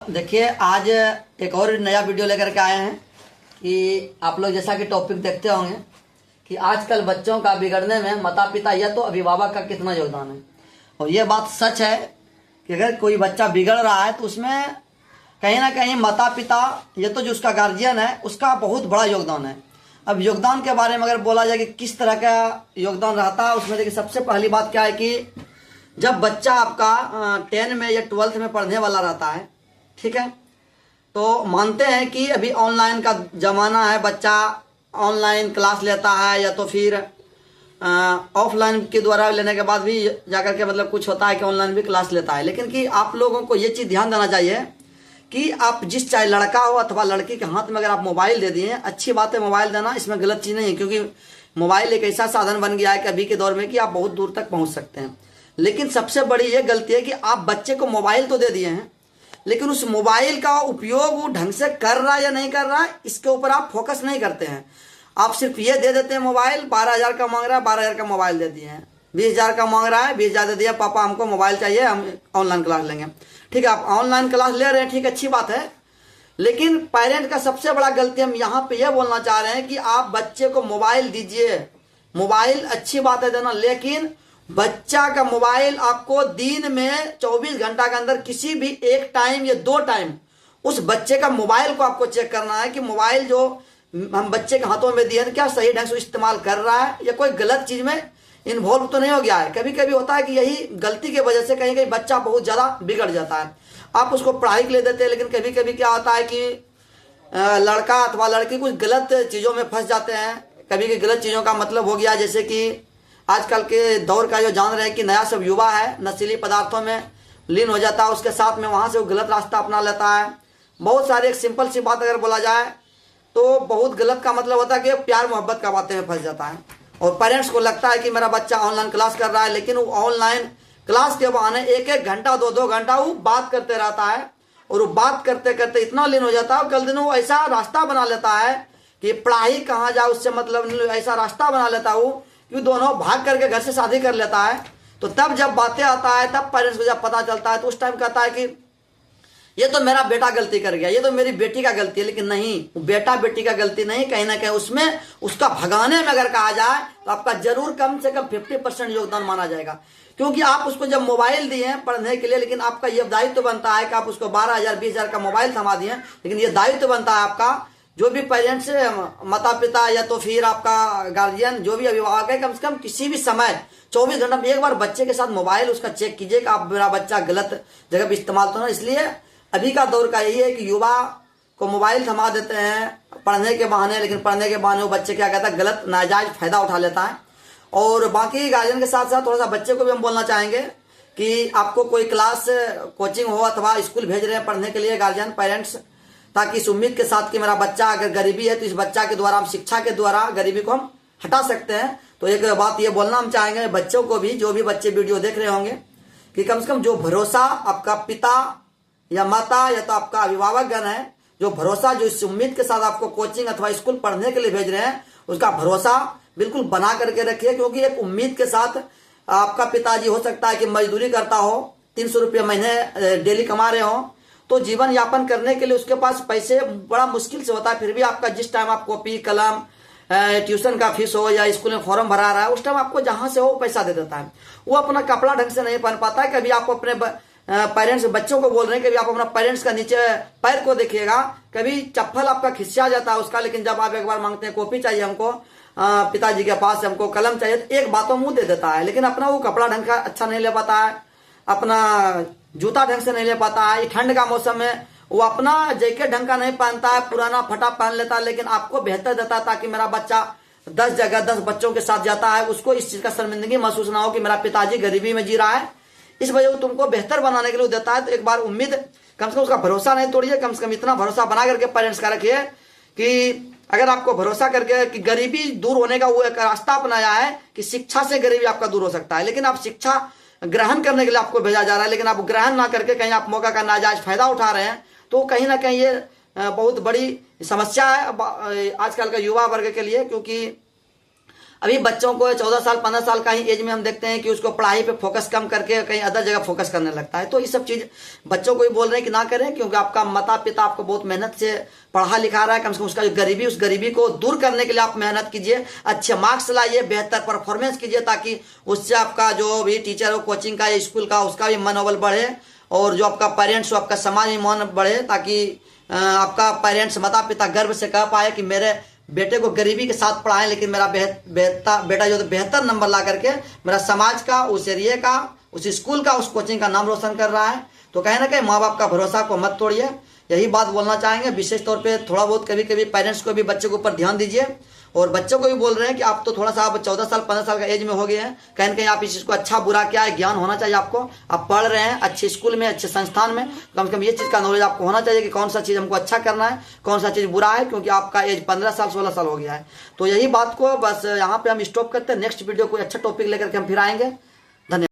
देखिए, आज एक और नया वीडियो लेकर के आए हैं कि आप लोग जैसा कि टॉपिक देखते होंगे कि आजकल बच्चों का बिगड़ने में माता पिता या तो अभिभावक का कितना योगदान है। और ये बात सच है कि अगर कोई बच्चा बिगड़ रहा है तो उसमें कहीं ना कहीं माता पिता या तो जो उसका गार्जियन है उसका बहुत बड़ा योगदान है। अब योगदान के बारे में अगर बोला जाए कि किस तरह का योगदान रहता है, उसमें देखिए सबसे पहली बात क्या है कि जब बच्चा आपका 10 में या 12th में पढ़ने वाला रहता है, ठीक है, तो मानते हैं कि अभी ऑनलाइन का ज़माना है, बच्चा ऑनलाइन क्लास लेता है या तो फिर ऑफलाइन के द्वारा लेने के बाद भी जाकर के मतलब कुछ होता है कि ऑनलाइन भी क्लास लेता है। लेकिन कि आप लोगों को ये चीज़ ध्यान देना चाहिए कि आप जिस चाहे लड़का हो अथवा लड़की के हाथ में अगर आप मोबाइल दे दिए, अच्छी बात है मोबाइल देना, इसमें गलत चीज़ नहीं है, क्योंकि मोबाइल एक ऐसा साधन बन गया है कि अभी के दौर में कि आप बहुत दूर तक पहुँच सकते हैं। लेकिन सबसे बड़ी ये गलती है कि आप बच्चे को मोबाइल तो दे दिए हैं, लेकिन उस मोबाइल का उपयोग वो ढंग से कर रहा है या नहीं कर रहा है इसके ऊपर आप फोकस नहीं करते हैं। आप सिर्फ ये दे देते हैं मोबाइल, 12,000 का मांग रहा है 12,000 का मोबाइल दे दिए हैं, 20,000 का मांग रहा है 20,000 दे दिया, पापा हमको मोबाइल चाहिए, हम ऑनलाइन क्लास लेंगे। ठीक है, आप ऑनलाइन क्लास ले रहे हैं, ठीक, अच्छी बात है, लेकिन पेरेंट का सबसे बड़ा गलती हम यहाँ पे यह बोलना चाह रहे हैं कि आप बच्चे को मोबाइल दीजिए। मोबाइल अच्छी बात है देना, लेकिन बच्चा का मोबाइल आपको दिन में 24 घंटा के अंदर किसी भी एक टाइम या 2 टाइम उस बच्चे का मोबाइल को आपको चेक करना है कि मोबाइल जो हम बच्चे के हाथों में दिए हैं क्या सही ढंग से इस्तेमाल कर रहा है या कोई गलत चीज में इन्वॉल्व तो नहीं हो गया है। कभी कभी होता है कि यही गलती की वजह से कहीं कहीं बच्चा बहुत ज्यादा बिगड़ जाता है। आप उसको पढ़ाई के लिए देते हैं, लेकिन कभी कभी क्या होता है कि लड़का अथवा लड़की कुछ गलत चीजों में फंस जाते हैं। कभी कभी गलत चीजों का मतलब हो गया जैसे कि आजकल के दौर का जो जान रहे हैं कि नया सब युवा है नशीली पदार्थों में लीन हो जाता है, उसके साथ में वहाँ से वो गलत रास्ता अपना लेता है। बहुत सारी एक सिंपल सी बात अगर बोला जाए तो बहुत गलत का मतलब होता है कि प्यार मोहब्बत का बातें में फंस जाता है और पेरेंट्स को लगता है कि मेरा बच्चा ऑनलाइन क्लास कर रहा है, लेकिन वो ऑनलाइन क्लास के बहाने 1-1 घंटा 2-2 घंटा वो बात करते रहता है और वो बात करते करते इतना लीन हो जाता है, कल दिन वो ऐसा रास्ता बना लेता है कि पढ़ाई कहाँ जाए उससे मतलब ऐसा रास्ता बना लेता है वो कि दोनों भाग करके घर से शादी कर लेता है। तो तब जब बातें आता है, तब पेरेंट्स को जब पता चलता है तो उस टाइम कहता है कि ये तो मेरा बेटा गलती कर गया, ये तो मेरी बेटी का गलती है। लेकिन नहीं, बेटा बेटी का गलती नहीं, कहीं ना कहीं उसमें उसका भगाने में अगर कहा जाए तो आपका जरूर कम से कम 50% योगदान माना जाएगा, क्योंकि आप उसको जब मोबाइल दिए हैं पढ़ने के लिए, लेकिन आपका यह दायित्व बनता है कि आप उसको 12,000 20,000 का मोबाइल थमा दिए, लेकिन यह दायित्व बनता है आपका जो भी पेरेंट्स माता पिता या तो फिर आपका गार्जियन जो भी अभिभावक है, कम से कम किसी भी समय 24 घंटा में एक बार बच्चे के साथ मोबाइल उसका चेक कीजिए कि आप मेरा बच्चा गलत जगह पे इस्तेमाल तो ना। इसलिए अभी का दौर का यही है कि युवा को मोबाइल थमा देते हैं पढ़ने के बहाने, लेकिन पढ़ने के बहाने वो बच्चे क्या कहता है गलत नाजायज फायदा उठा लेता है। और बाकी गार्जियन के साथ साथ थोड़ा सा बच्चे को भी हम बोलना चाहेंगे कि आपको कोई क्लास कोचिंग हो अथवा स्कूल भेज रहे हैं पढ़ने के लिए गार्जियन पेरेंट्स, ताकि इस उम्मीद के साथ कि मेरा बच्चा अगर गरीबी है तो इस बच्चा के द्वारा हम शिक्षा के द्वारा गरीबी को हम हटा सकते हैं। तो एक बात ये बोलना हम चाहेंगे बच्चों को भी, जो भी बच्चे वीडियो देख रहे होंगे, कि कम से कम जो भरोसा आपका पिता या माता या तो आपका अभिभावक गण है, जो भरोसा जो इस उम्मीद के साथ आपको कोचिंग अथवा स्कूल पढ़ने के लिए भेज रहे हैं, उसका भरोसा बिल्कुल बना करके रखिए। क्योंकि एक उम्मीद के साथ आपका पिताजी हो सकता है कि मजदूरी करता हो, 300 रुपये महीने डेली कमा रहे हो, तो जीवन यापन करने के लिए उसके पास पैसे बड़ा मुश्किल से होता है। फिर भी आपका जिस टाइम आप कॉपी कलम ट्यूशन का फीस हो या स्कूल में फॉर्म भरा रहा है, उस टाइम आपको जहां से हो पैसा दे देता है। वो अपना कपड़ा ढंग से नहीं पहन पाता है। कभी आप अपने पेरेंट्स बच्चों को बोल रहे हैं, कभी आप अपना पेरेंट्स का नीचे पैर को देखिएगा, कभी चप्पल आपका खिंचा जाता है उसका, लेकिन जब आप एक बार मांगते हैं कॉपी चाहिए हमको पिताजी के पास, हमको कलम चाहिए, तो एक बातों मुंह दे देता है, लेकिन अपना वो कपड़ा ढंग का अच्छा नहीं ले पाता है, अपना जूता ढंग से नहीं ले पाता है। ठंड का मौसम में वो अपना जैकेट ढंग का नहीं पहनता है, पुराना फटा पहन लेता है, लेकिन आपको बेहतर देता है ताकि मेरा बच्चा 10 जगह 10 बच्चों के साथ जाता है, उसको इस चीज का शर्मिंदगी महसूस ना हो कि मेरा पिताजी गरीबी में जी रहा है। इस वजह से तुमको बेहतर बनाने के लिए देता है। तो एक बार उम्मीद कम से कम उसका भरोसा नहीं तोड़िए, कम से कम इतना भरोसा बना करके पेरेंट्स का रखिए कि अगर आपको भरोसा करके कि गरीबी दूर होने का वो एक रास्ता अपनाया है कि शिक्षा से गरीबी आपका दूर हो सकता है, लेकिन आप शिक्षा ग्रहण करने के लिए आपको भेजा जा रहा है, लेकिन आप ग्रहण ना करके कहीं आप मौका का नाजायज फायदा उठा रहे हैं, तो कहीं ना कहीं ये बहुत बड़ी समस्या है आजकल का युवा वर्ग के लिए। क्योंकि अभी बच्चों को 14 साल 15 साल का ही एज में हम देखते हैं कि उसको पढ़ाई पे फोकस कम करके कहीं अदर जगह फोकस करने लगता है। तो ये सब चीज बच्चों को भी बोल रहे हैं कि ना करें, क्योंकि आपका माता पिता आपको बहुत मेहनत से पढ़ा लिखा रहा है। कम से कम उसका जो गरीबी, उस गरीबी को दूर करने के लिए आप मेहनत कीजिए, अच्छे मार्क्स लाइए, बेहतर परफॉर्मेंस कीजिए, ताकि उससे आपका जो भी टीचर हो, कोचिंग का या स्कूल का, उसका भी मनोबल बढ़े, और जो आपका पेरेंट्स हो, आपका समाज में मन बढ़े, ताकि आपका पेरेंट्स माता पिता गर्व से कह पाए कि मेरे बेटे को गरीबी के साथ पढ़ाएं, लेकिन मेरा बेटा जो बेहतर नंबर ला करके मेरा समाज का, उस एरिया का, उस स्कूल का, उस कोचिंग का नाम रोशन कर रहा है। तो कहीं ना कहीं माँ बाप का भरोसा को मत तोड़िए, यही बात बोलना चाहेंगे। विशेष तौर पे थोड़ा बहुत कभी कभी पेरेंट्स को भी बच्चों के ऊपर ध्यान दीजिए, और बच्चों को भी बोल रहे हैं कि आप तो थोड़ा सा, आप 14 साल 15 साल का एज में हो गए हैं, कहीं ना कहीं आप इस चीज़ को अच्छा बुरा क्या है ज्ञान होना चाहिए आपको। आप पढ़ रहे हैं अच्छे स्कूल में, अच्छे संस्थान में, कम से कम ये चीज़ का नॉलेज आपको होना चाहिए कि कौन सा चीज़ हमको अच्छा करना है, कौन सा चीज़ बुरा है, क्योंकि आपका एज 15 साल 16 साल हो गया है। तो यही बात को बस यहाँ पे हम स्टॉप करते हैं। नेक्स्ट वीडियो कोई अच्छा टॉपिक लेकर के हम फिर आएंगे।